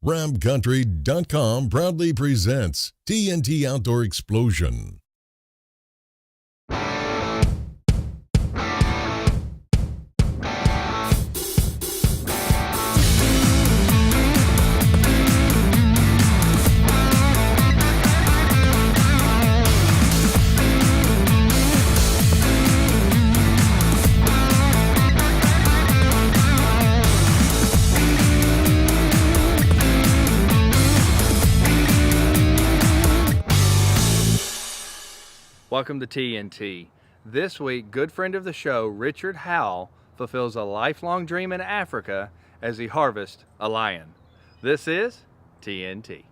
RamCountry.com proudly presents TNT Outdoor Explosion. Welcome to TNT. This week, good friend of the show, Richard Howell, fulfills a lifelong dream in Africa as he harvests a lion. This is TNT.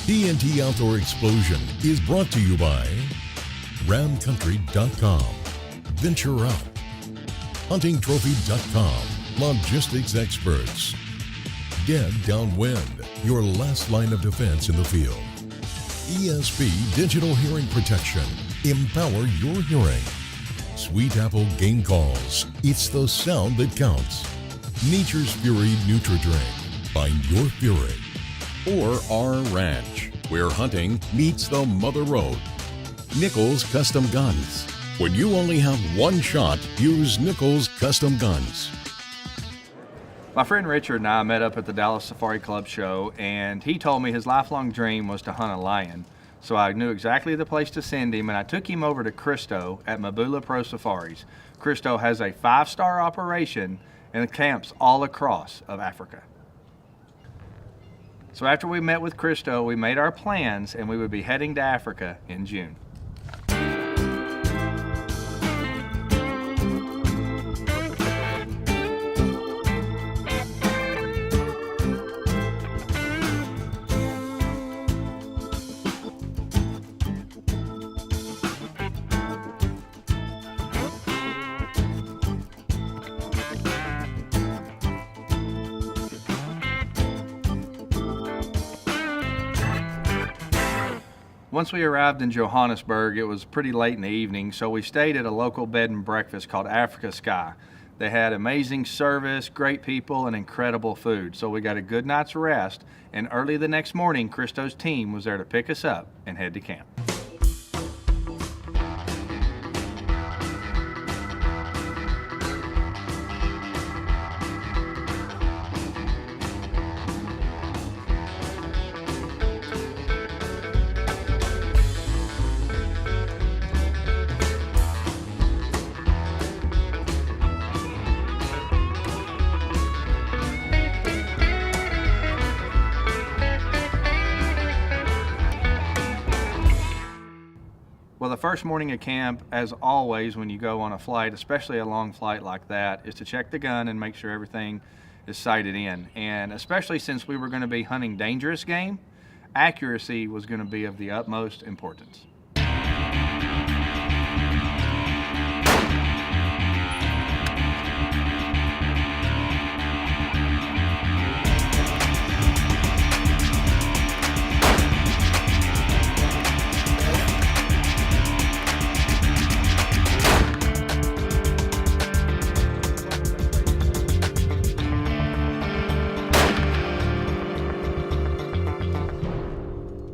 TNT Outdoor Explosion is brought to you by RamCountry.com, Venture Out, HuntingTrophy.com, Logistics Experts, Dead Downwind, your last line of defense in the field, ESP Digital Hearing Protection, empower your hearing, Sweet Apple Game Calls, it's the sound that counts, Nature's Fury Nutri-Drink, find your fury, or our ranch, where hunting meets the Mother Road. Nichols Custom Guns. When you only have one shot, use Nichols Custom Guns. My friend Richard and I met up at the Dallas Safari Club show, and he told me his lifelong dream was to hunt a lion. So I knew exactly the place to send him, and I took him over to Christo at Mabula Pro Safaris. Christo has a 5-star operation and camps all across of Africa. So after we met with Christo, we made our plans, and we would be heading to Africa in June. Once we arrived in Johannesburg, it was pretty late in the evening, so we stayed at a local bed and breakfast called Africa Sky. They had amazing service, great people, and incredible food, so we got a good night's rest, and early the next morning, Christo's team was there to pick us up and head to camp. Well, the first morning of camp, as always, when you go on a flight, especially a long flight like that, is to check the gun and make sure everything is sighted in. And especially since we were going to be hunting dangerous game, accuracy was going to be of the utmost importance.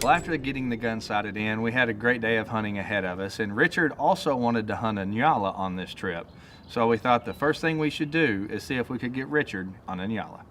Well, after getting the gun sighted in, we had a great day of hunting ahead of us, and Richard also wanted to hunt a Nyala on this trip. So we thought the first thing we should do is see if we could get Richard on a Nyala.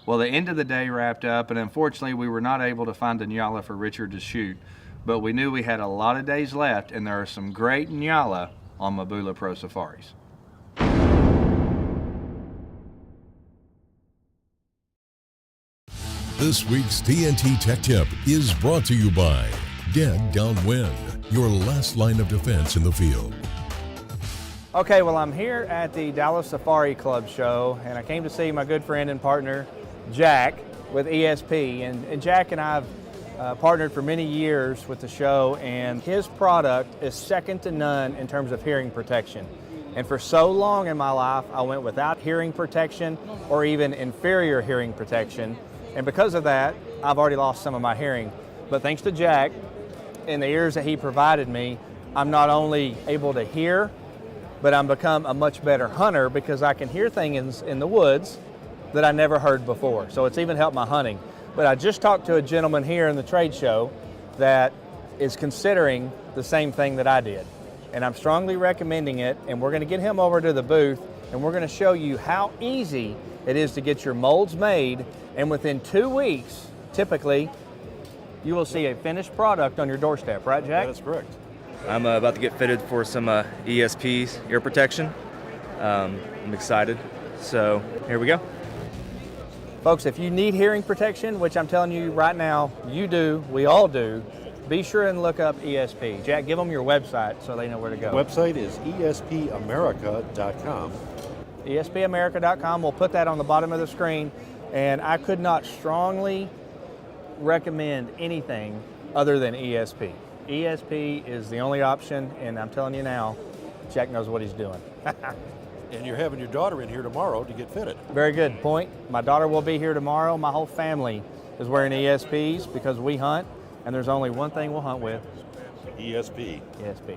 Well, the end of the day wrapped up, and unfortunately we were not able to find a Nyala for Richard to shoot, but we knew we had a lot of days left, and there are some great Nyala on Mabula Pro Safaris. This week's TNT Tech Tip is brought to you by Dead Downwind, your last line of defense in the field. Okay, well, I'm here at the Dallas Safari Club show, and I came to see my good friend and partner, Jack, with ESP. And Jack and I have partnered for many years with the show, and his product is second to none in terms of hearing protection. And for so long in my life, I went without hearing protection or even inferior hearing protection. And because of that, I've already lost some of my hearing. But thanks to Jack and the ears that he provided me, I'm not only able to hear, but I'm become a much better hunter because I can hear things in the woods that I never heard before. So it's even helped my hunting. But I just talked to a gentleman here in the trade show that is considering the same thing that I did. And I'm strongly recommending it, and we're gonna get him over to the booth, and we're gonna show you how easy it is to get your molds made, and within 2 weeks, typically, you will see a finished product on your doorstep, right, Jack? That's correct. I'm about to get fitted for some ESP's ear protection. I'm excited, so here we go. Folks, if you need hearing protection, which I'm telling you right now, you do, we all do, be sure and look up ESP. Jack, give them your website so they know where to go. Website is espamerica.com. espamerica.com. We'll put that on the bottom of the screen, and I could not strongly recommend anything other than ESP. ESP is the only option, and I'm telling you now, Jack knows what he's doing. And you're having your daughter in here tomorrow to get fitted. Very good point. My daughter will be here tomorrow. My whole family is wearing ESPs because we hunt, and there's only one thing we'll hunt with. ESP. ESP.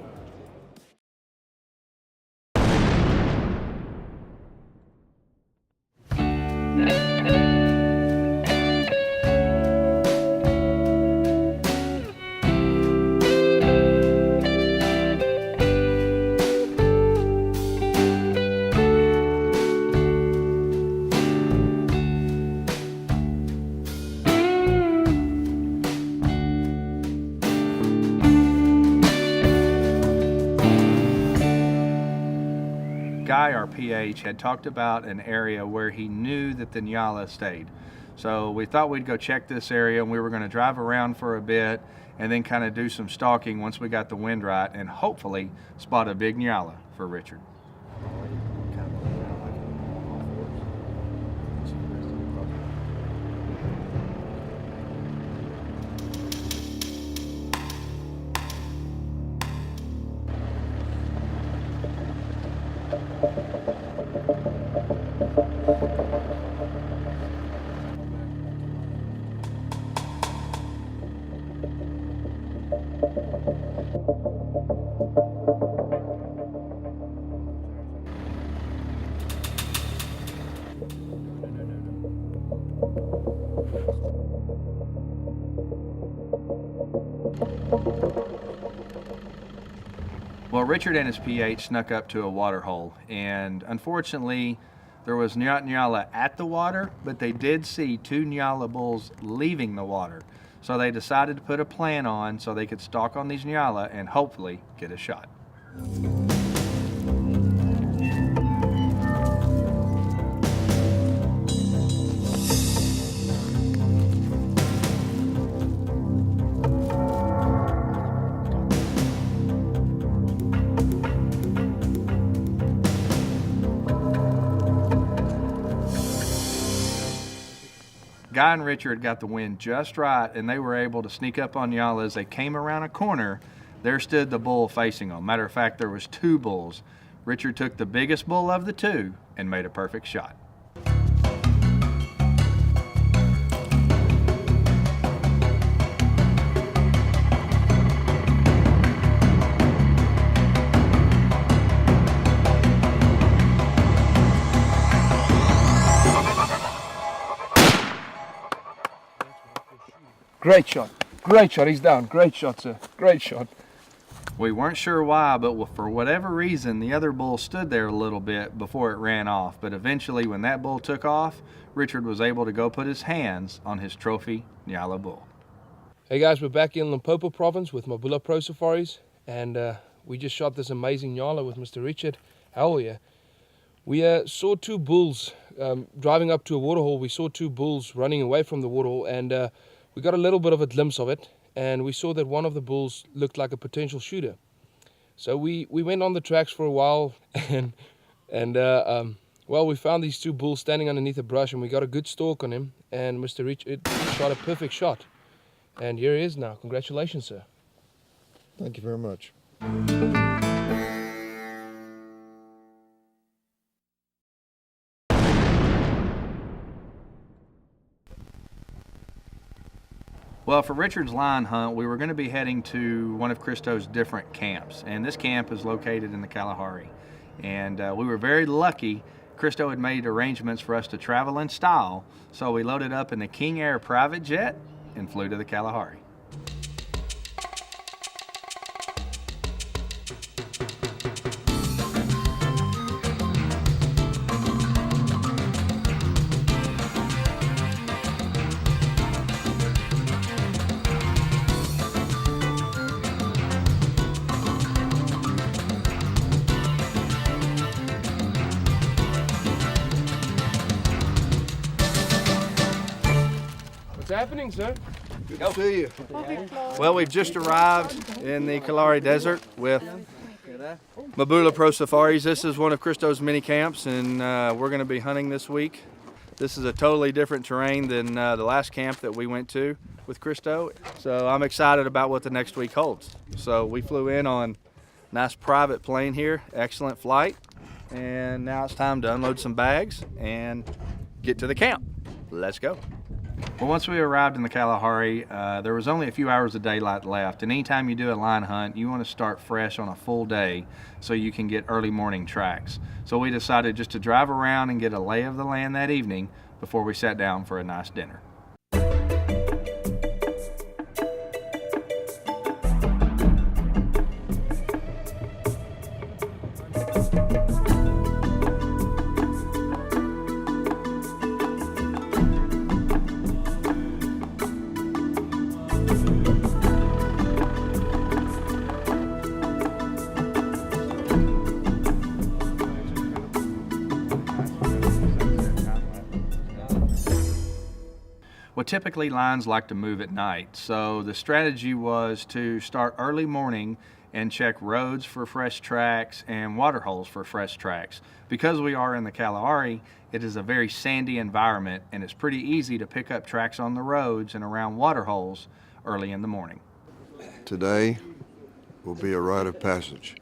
Guy, our PH, had talked about an area where he knew that the Nyala stayed. So we thought we'd go check this area, and we were going to drive around for a bit and then kind of do some stalking once we got the wind right and hopefully spot a big Nyala for Richard. Well, Richard and his PH snuck up to a water hole, and unfortunately there was not Nyala at the water, but they did see 2 Nyala bulls leaving the water. So they decided to put a plan on so they could stalk on these Nyala and hopefully get a shot. Guy and Richard got the wind just right, and they were able to sneak up on y'all as they came around a corner. There stood the bull facing them. Matter of fact, there was 2 bulls. Richard took the biggest bull of the 2 and made a perfect shot. Great shot. Great shot. He's down. Great shot, sir. Great shot. We weren't sure why, but for whatever reason, the other bull stood there a little bit before it ran off. But eventually, when that bull took off, Richard was able to go put his hands on his trophy Nyala bull. Hey guys, we're back in Limpopo province with Mabula Pro Safaris, and we just shot this amazing Nyala with Mr. Richard. Hell yeah. We saw 2 bulls driving up to a waterhole. We saw 2 bulls running away from the waterhole, and we got a little bit of a glimpse of it, and we saw that one of the bulls looked like a potential shooter. So we went on the tracks for a while, and well, we found these 2 bulls standing underneath a brush, and we got a good stalk on him, and Mr. Richard shot a perfect shot. And here he is now. Congratulations, sir. Thank you very much. Well, for Richard's line hunt, we were going to be heading to one of Christo's different camps, and this camp is located in the Kalahari. And we were very lucky. Christo had made arrangements for us to travel in style, so we loaded up in the King Air private jet and flew to the Kalahari. What's happening, sir? Good to see you. Well, we've just arrived in the Kalahari Desert with Mabula Pro Safaris. This is one of Christo's mini camps, and we're going to be hunting this week. This is a totally different terrain than the last camp that we went to with Christo. So I'm excited about what the next week holds. So we flew in on a nice private plane here, excellent flight, and now it's time to unload some bags and get to the camp. Let's go. Well, once we arrived in the Kalahari, there was only a few hours of daylight left, and anytime you do a line hunt, you want to start fresh on a full day so you can get early morning tracks. So we decided just to drive around and get a lay of the land that evening before we sat down for a nice dinner. Well, typically lines like to move at night, so the strategy was to start early morning and check roads for fresh tracks and water holes for fresh tracks. Because we are in the Kalahari, it is a very sandy environment, and it's pretty easy to pick up tracks on the roads and around water holes early in the morning. Today will be a rite of passage.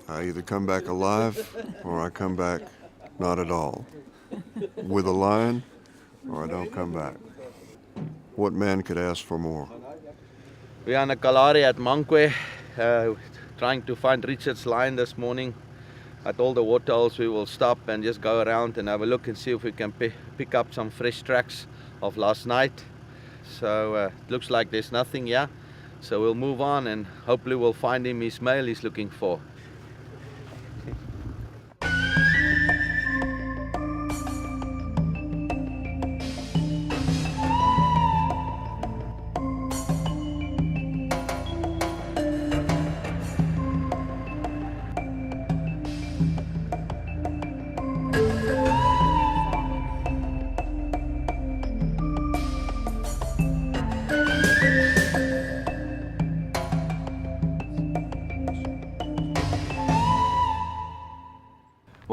I either come back alive or I come back not at all. With a lion or I don't come back. What man could ask for more? We are in the Kalahari at Mankwe, trying to find Richard's line this morning. At all the water holes we will stop and just go around and have a look and see if we can pick up some fresh tracks of last night. So it looks like there's nothing here. So we'll move on and hopefully we'll find him his male he's looking for.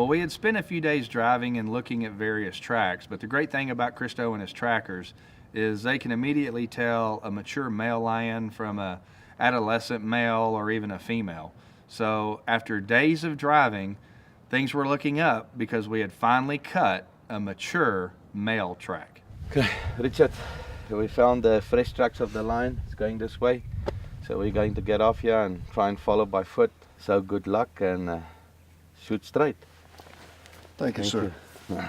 Well, we had spent a few days driving and looking at various tracks, but the great thing about Christo and his trackers is they can immediately tell a mature male lion from a adolescent male or even a female. So after days of driving, things were looking up because we had finally cut a mature male track. Okay, Richard, we found the fresh tracks of the lion. It's going this way. So we're going to get off here and try and follow by foot. So good luck and shoot straight. Thank you, sir. You.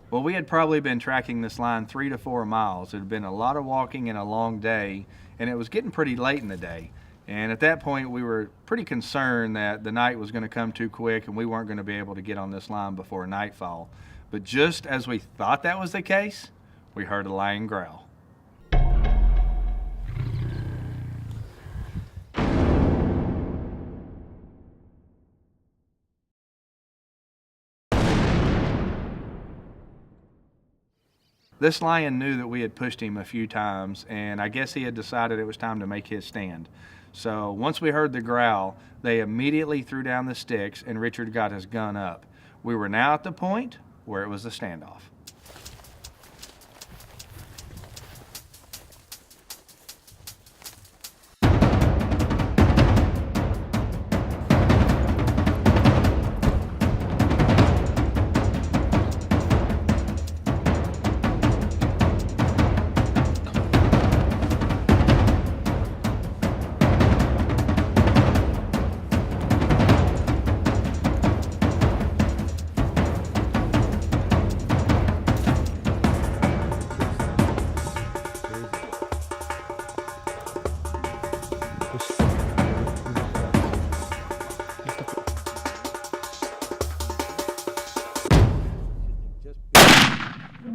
Well, we had probably been tracking this lion 3 to 4 miles. It had been a lot of walking and a long day, and it was getting pretty late in the day. And at that point, we were pretty concerned that the night was going to come too quick and we weren't going to be able to get on this lion before nightfall. But just as we thought that was the case, we heard a lion growl. This lion knew that we had pushed him a few times, and I guess he had decided it was time to make his stand. So once we heard the growl, they immediately threw down the sticks and Richard got his gun up. We were now at the point where it was a standoff.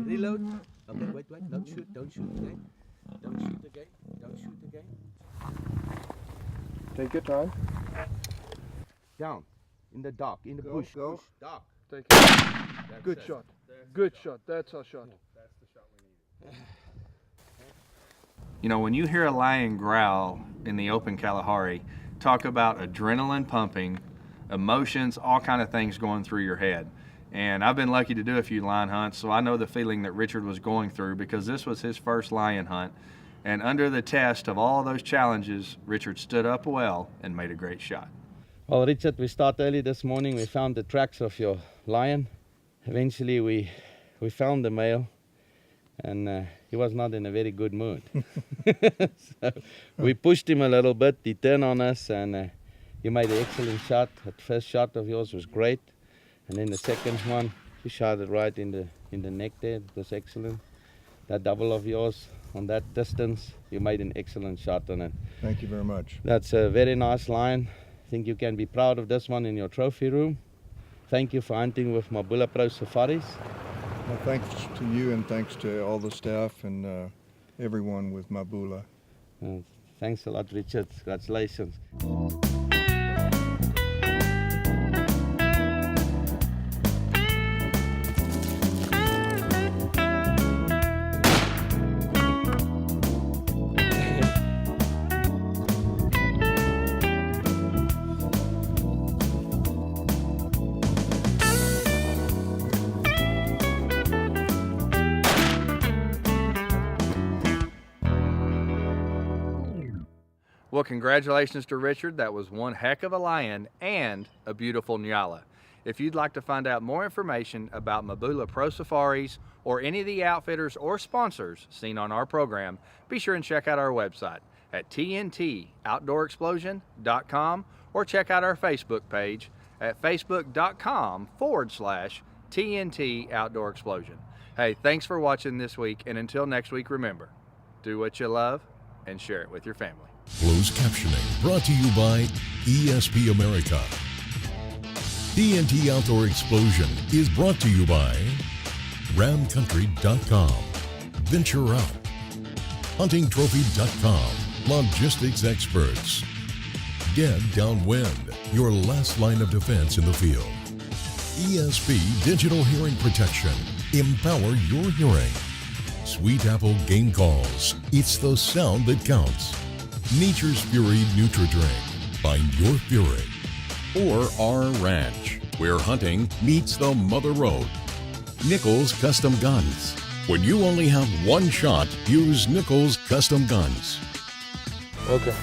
Reload. Okay, wait. Don't shoot again. Don't shoot again. Take your time. Down. In the dark, in the bush. Go. Dark. Take it. Good shot. Good shot. That's our shot. You know, when you hear a lion growl in the open Kalahari, talk about adrenaline pumping, emotions, all kind of things going through your head. And I've been lucky to do a few lion hunts, so I know the feeling that Richard was going through because this was his first lion hunt. And under the test of all those challenges, Richard stood up well and made a great shot. Well, Richard, we start early this morning. We found the tracks of your lion. Eventually, we found the male, and he was not in a very good mood. So we pushed him a little bit. He turned on us, and you made an excellent shot. That first shot of yours was great. And then the second one, you shot it right in the neck there. It was excellent. That double of yours on that distance, you made an excellent shot on it. Thank you very much. That's a very nice lion. I think you can be proud of this one in your trophy room. Thank you for hunting with Mabula Pro Safaris. Well, thanks to you and thanks to all the staff and everyone with Mabula. Thanks a lot, Richard. Congratulations. Well, congratulations to Richard. That was one heck of a lion and a beautiful Nyala. If you'd like to find out more information about Mabula Pro Safaris or any of the outfitters or sponsors seen on our program, be sure and check out our website at tntoutdoorexplosion.com or check out our Facebook page at facebook.com/TNT Outdoor Explosion. Hey, thanks for watching this week, and until next week, remember, do what you love and share it with your family. Closed captioning brought to you by ESP America. TNT Outdoor Explosion is brought to you by ramcountry.com, Venture Out, huntingtrophy.com, logistics experts, Get Downwind, your last line of defense in the field. ESP Digital Hearing Protection, empower your hearing. Sweet Apple Game Calls, it's the sound that counts. Nature's Fury Nutri-Drink, find your fury. Or our ranch, where hunting meets the Mother Road. Nichols Custom Guns. When you only have one shot, use Nichols Custom Guns. Okay.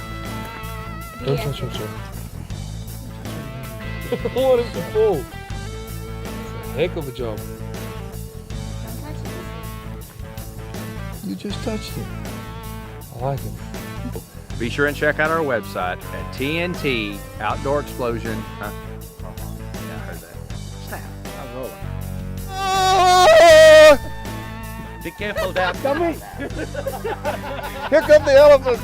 Don't touch him, sir. What is the ball? It's a heck of a job. You just touched it. I like him. Be sure and check out our website at TNT Outdoor Explosion. Huh? Oh, yeah, I heard that. Snap. I was rolling. Be careful, Dad. Come here. Here come the elephants.